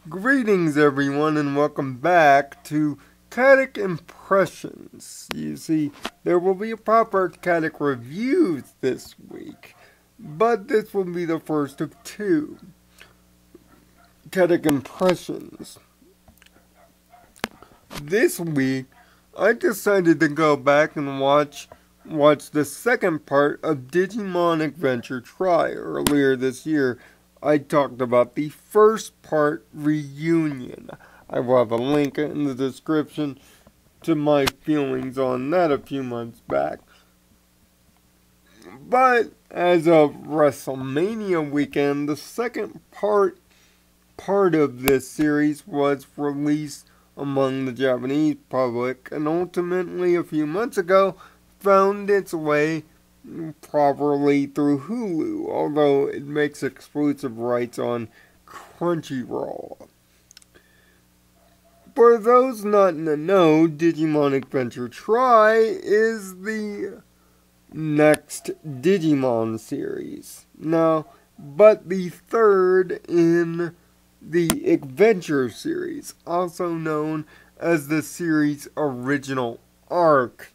Greetings everyone and welcome back to Kadic Impressions. You see, there will be a proper Kadic review this week, but this will be the first of two Kadic Impressions. This week, I decided to go back and watch the second part of Digimon Adventure Try. Earlier this year, I talked about the first part, Reunion. I will have a link in the description to my feelings on that a few months back. But as of WrestleMania weekend, the second part of this series was released among the Japanese public, and ultimately a few months ago found its way properly through Hulu, although it makes exclusive rights on Crunchyroll. For those not in the know, Digimon Adventure Try is the next Digimon series. Now, but the third in the Adventure series, also known as the series' original arc.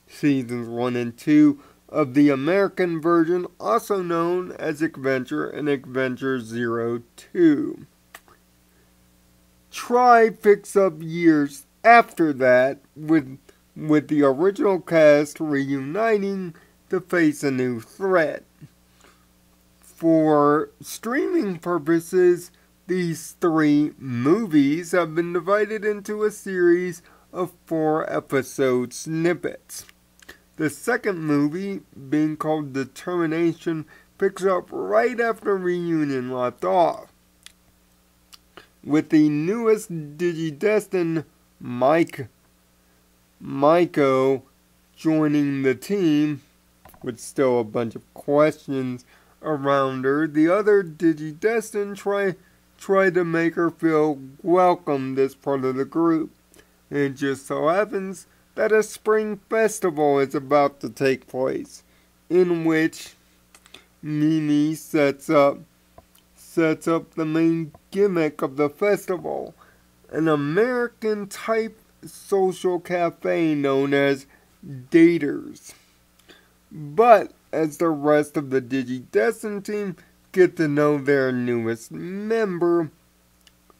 Seasons 1 and 2 of the American version, also known as Adventure and Adventure 02. Try picks up years after that with the original cast reuniting to face a new threat. For streaming purposes, these three movies have been divided into a series of 4-episode snippets. The second movie, being called Determination, picks up right after Reunion left off, with the newest Digidestined Maiko joining the team, with still a bunch of questions around her. The other Digidestined try to make her feel welcomed as part of the group. And it just so happens that a spring festival is about to take place, in which Mimi sets up the main gimmick of the festival, an American-type social cafe known as Daters. But as the rest of the Digidestined team get to know their newest member,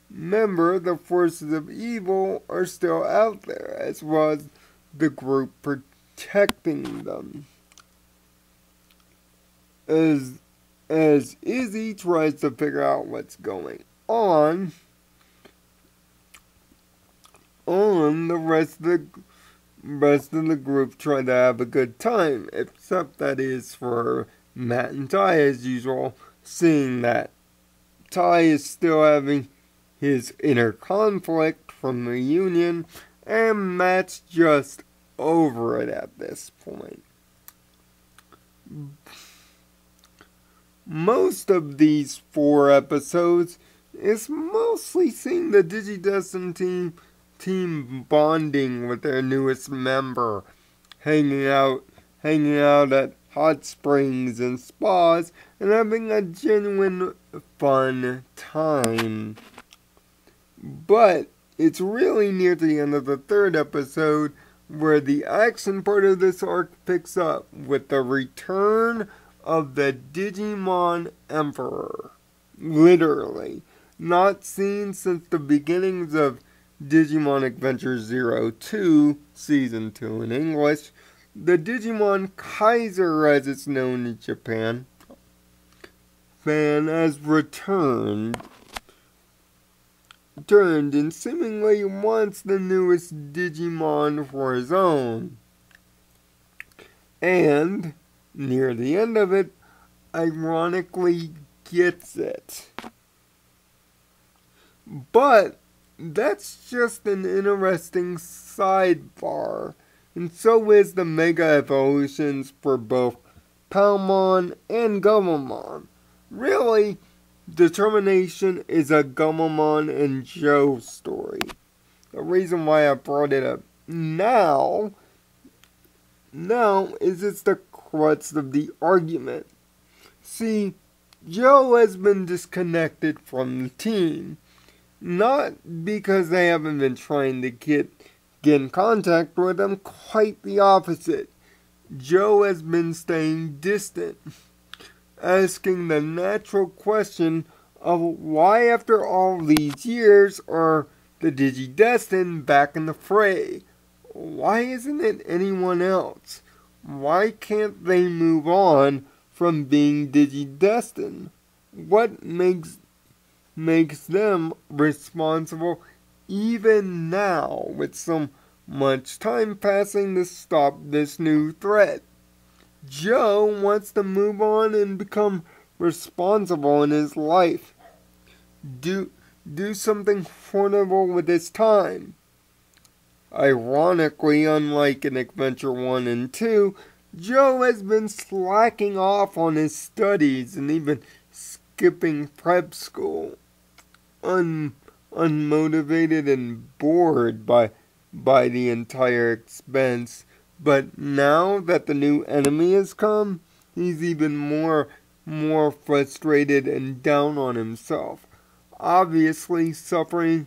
the forces of evil are still out there, as well as the group protecting them. As Izzy tries to figure out what's going on, the rest of the group try to have a good time, except that is for Matt and Ty as usual, seeing that Ty is still having his inner conflict from the Reunion, and Matt's just over it at this point. Most of these 4 episodes is mostly seeing the Digidestined team bonding with their newest member, hanging out at hot springs and spas, and having a genuine fun time. But it's really near the end of the 3rd episode where the action part of this arc picks up with the return of the Digimon Emperor. Literally. Not seen since the beginnings of Digimon Adventure 02, Season 2 in English. The Digimon Kaiser, as it's known in Japan, has returned and seemingly wants the newest Digimon for his own. And, near the end of it, ironically gets it. But that's just an interesting sidebar, and so is the Mega Evolutions for both Palmon and Gomamon. Really, Determination is a Gomamon and Joe story. The reason why I brought it up now is it's the crux of the argument. See, Joe has been disconnected from the team, Not because they haven't been trying to get in contact with him, quite the opposite. Joe has been staying distant, asking the natural question of why after all these years are the Digidestined back in the fray? Why isn't it anyone else? Why can't they move on from being Digidestined? What makes them responsible even now, with so much time passing to stop this new threat? Joe wants to move on and become responsible in his life. Do something formidable with his time. Ironically, unlike in Adventure 1 and 2, Joe has been slacking off on his studies and even skipping prep school. Unmotivated and bored by the entire expense. But now that the new enemy has come, he's even more frustrated and down on himself. Obviously suffering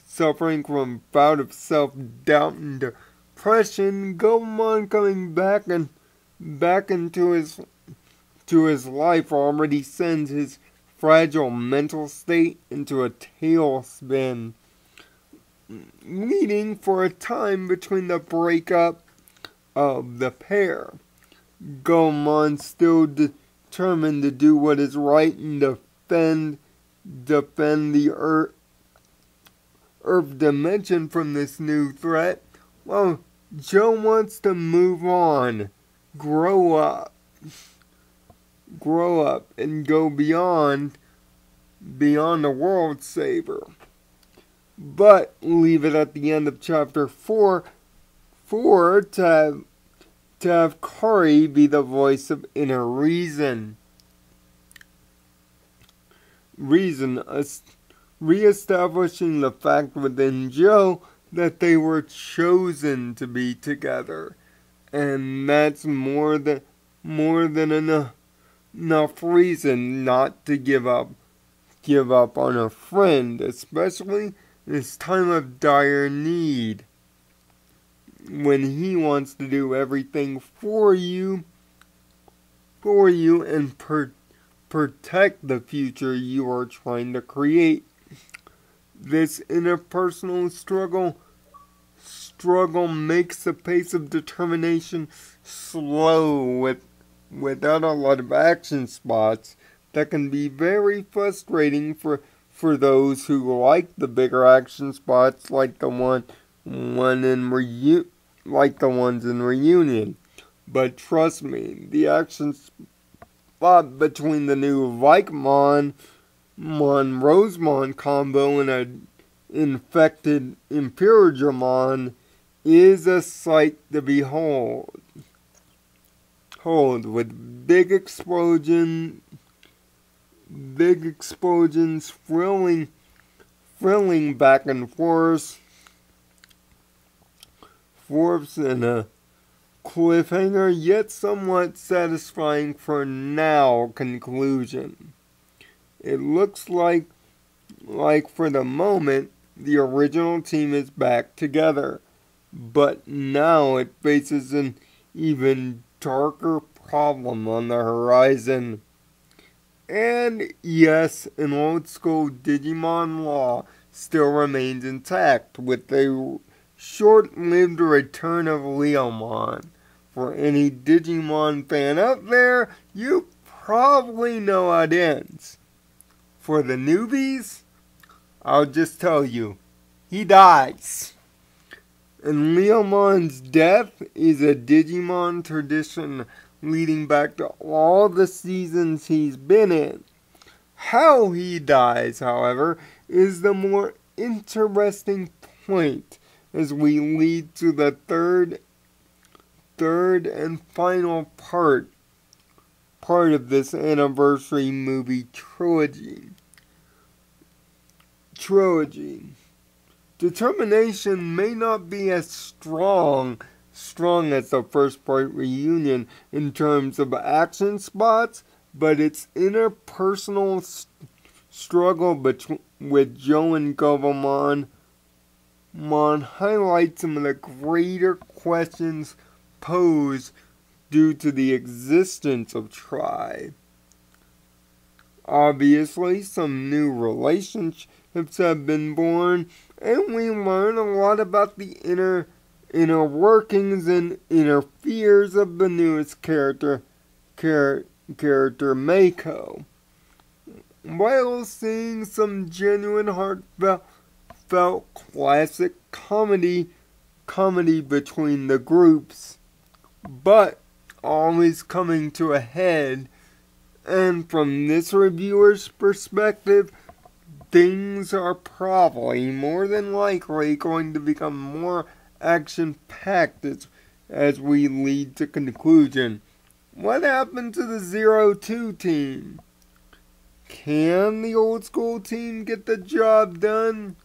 from a bout of self-doubt and depression. Gomon coming back into his life already sends his fragile mental state into a tailspin, leading for a time between the breakup of the pair. Gomon still determined to do what is right and defend the Earth dimension from this new threat. Well, Joe wants to move on, grow up, and go beyond the world saver. But leave it at the end of chapter 4 to have Kari be the voice of inner reason, reestablishing the fact within Joe that they were chosen to be together, and that's more than enough reason not to give up on a friend, especially in this time of dire need, when he wants to do everything for you and protect the future you are trying to create. This interpersonal struggle makes the pace of determination slow without a lot of action spots that can be very frustrating for those who like the bigger action spots like the ones in Reunion. But trust me, the action spot between the new Rosemon combo and an infected Imperialmon is a sight to behold. With big explosions thrilling back and forth and a cliffhanger, yet somewhat satisfying for now conclusion. It looks like for the moment, the original team is back together, but now it faces an even darker problem on the horizon. And yes, an old school Digimon law still remains intact with the short-lived return of Leomon. For any Digimon fan out there, you probably know how it ends. For the newbies, I'll just tell you, he dies. And Leomon's death is a Digimon tradition leading back to all the seasons he's been in. How he dies, however, is the more interesting point as we lead to the third and final part of this anniversary movie trilogy. Determination may not be as strong as the first part Reunion in terms of action spots, but its interpersonal struggle with Joe and Govamon highlights some of the greater questions posed due to the existence of Tri. Obviously, some new relationships have been born, and we learn a lot about the inner workings and inner fears of the newest character Mako, while seeing some genuine heartfelt classic comedy between the groups, but always coming to a head. And from this reviewer's perspective, things are probably more than likely going to become more action-packed as we lead to conclusion. What happened to the 0-2 team? Can the old school team get the job done?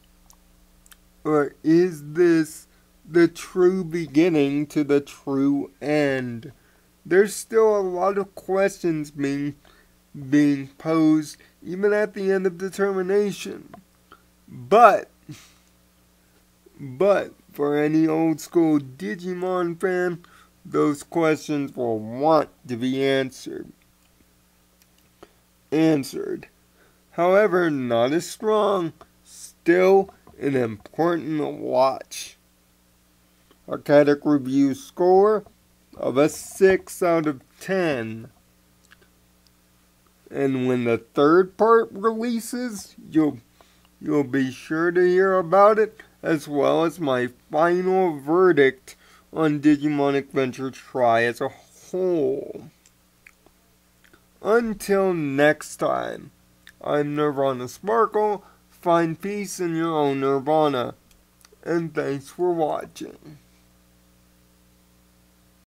Or is this the true beginning to the true end? There's still a lot of questions being posed even at the end of determination. But for any old school Digimon fan, those questions will want to be answered. However, not as strong, still an important watch. Our Kadic review score of a 6 out of 10. And when the third part releases, you'll be sure to hear about it, as well as my final verdict on Digimon Adventure Tri as a whole. Until next time, I'm Nirvana Sparkle. Find peace in your own Nirvana. And thanks for watching.